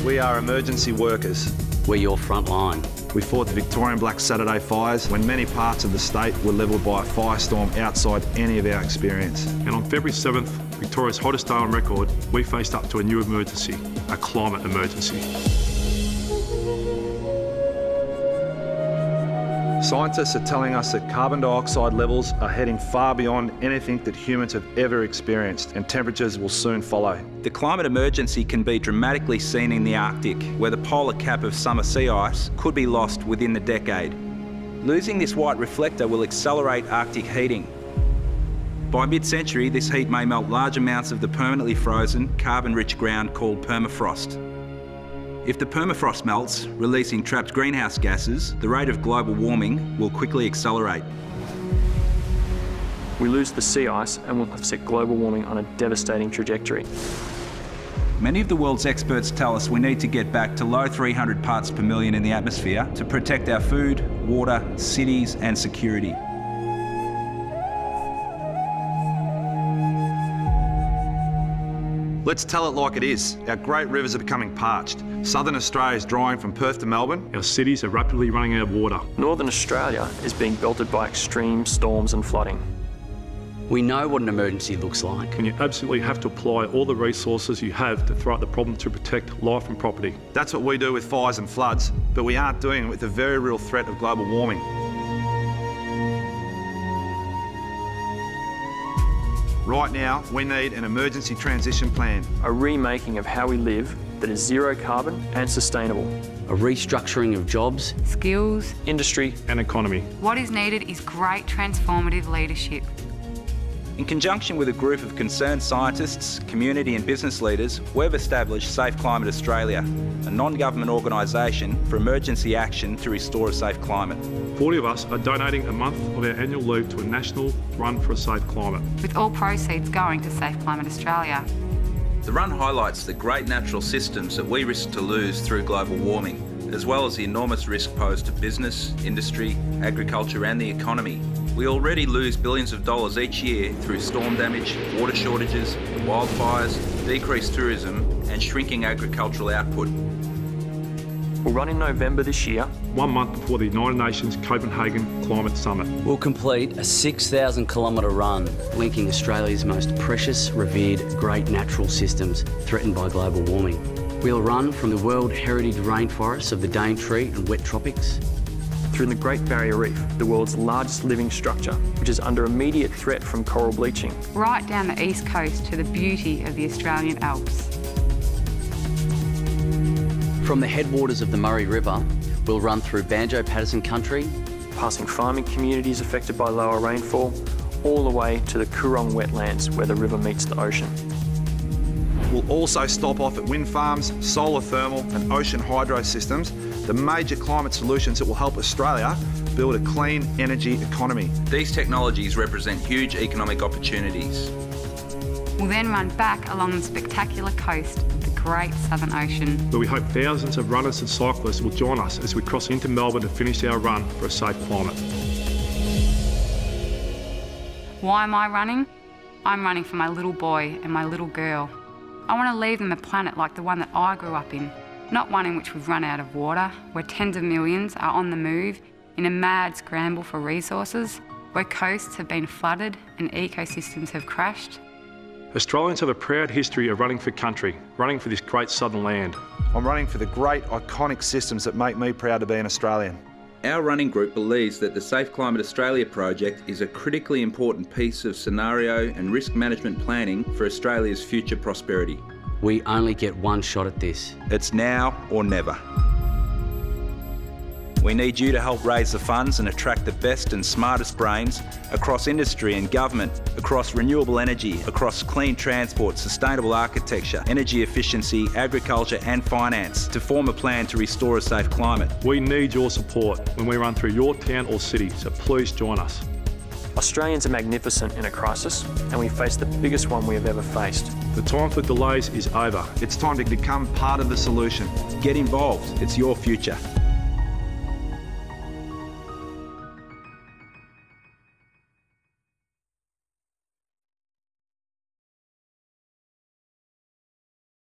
We are emergency workers. We're your front line. We fought the Victorian Black Saturday fires when many parts of the state were levelled by a firestorm outside any of our experience. And on February 7th, Victoria's hottest day on record, we faced up to a new emergency, a climate emergency. Scientists are telling us that carbon dioxide levels are heading far beyond anything that humans have ever experienced, and temperatures will soon follow. The climate emergency can be dramatically seen in the Arctic, where the polar cap of summer sea ice could be lost within the decade. Losing this white reflector will accelerate Arctic heating. By mid-century, this heat may melt large amounts of the permanently frozen, carbon-rich ground called permafrost. If the permafrost melts, releasing trapped greenhouse gases, the rate of global warming will quickly accelerate. We lose the sea ice and we'll have set global warming on a devastating trajectory. Many of the world's experts tell us we need to get back to low 300 parts per million in the atmosphere to protect our food, water, cities and security. Let's tell it like it is. Our great rivers are becoming parched. Southern Australia is drying from Perth to Melbourne. Our cities are rapidly running out of water. Northern Australia is being belted by extreme storms and flooding. We know what an emergency looks like. And you absolutely have to apply all the resources you have to throw at the problem to protect life and property. That's what we do with fires and floods, but we aren't doing it with the very real threat of global warming. Right now, we need an emergency transition plan. A remaking of how we live that is zero carbon and sustainable. A restructuring of jobs, skills, industry and economy. What is needed is great transformative leadership. In conjunction with a group of concerned scientists, community and business leaders, we've established Safe Climate Australia, a non-government organisation for emergency action to restore a safe climate. 40 of us are donating a month of our annual leave to a national run for a safe climate. With all proceeds going to Safe Climate Australia. The run highlights the great natural systems that we risk to lose through global warming, as well as the enormous risk posed to business, industry, agriculture and the economy. We already lose billions of dollars each year through storm damage, water shortages, wildfires, decreased tourism and shrinking agricultural output. We'll run in November this year. 1 month before the United Nations Copenhagen Climate Summit. We'll complete a 6,000 kilometre run linking Australia's most precious, revered, great natural systems threatened by global warming. We'll run from the World Heritage Rainforests of the Daintree and wet tropics through the Great Barrier Reef, the world's largest living structure, which is under immediate threat from coral bleaching. Right down the east coast to the beauty of the Australian Alps. From the headwaters of the Murray River, we'll run through Banjo-Paterson country, passing farming communities affected by lower rainfall, all the way to the Coorong wetlands where the river meets the ocean. We'll also stop off at wind farms, solar thermal and ocean hydro systems, the major climate solutions that will help Australia build a clean energy economy. These technologies represent huge economic opportunities. We'll then run back along the spectacular coast of the Great Southern Ocean, where we hope thousands of runners and cyclists will join us as we cross into Melbourne to finish our run for a safe climate. Why am I running? I'm running for my little boy and my little girl. I want to leave them a planet like the one that I grew up in, not one in which we've run out of water, where tens of millions are on the move in a mad scramble for resources, where coasts have been flooded and ecosystems have crashed. Australians have a proud history of running for country, running for this great southern land. I'm running for the great iconic systems that make me proud to be an Australian. Our running group believes that the Safe Climate Australia project is a critically important piece of scenario and risk management planning for Australia's future prosperity. We only get one shot at this. It's now or never. We need you to help raise the funds and attract the best and smartest brains across industry and government, across renewable energy, across clean transport, sustainable architecture, energy efficiency, agriculture and finance to form a plan to restore a safe climate. We need your support when we run through your town or city, so please join us. Australians are magnificent in a crisis, and we face the biggest one we have ever faced. The time for delays is over. It's time to become part of the solution. Get involved. It's your future.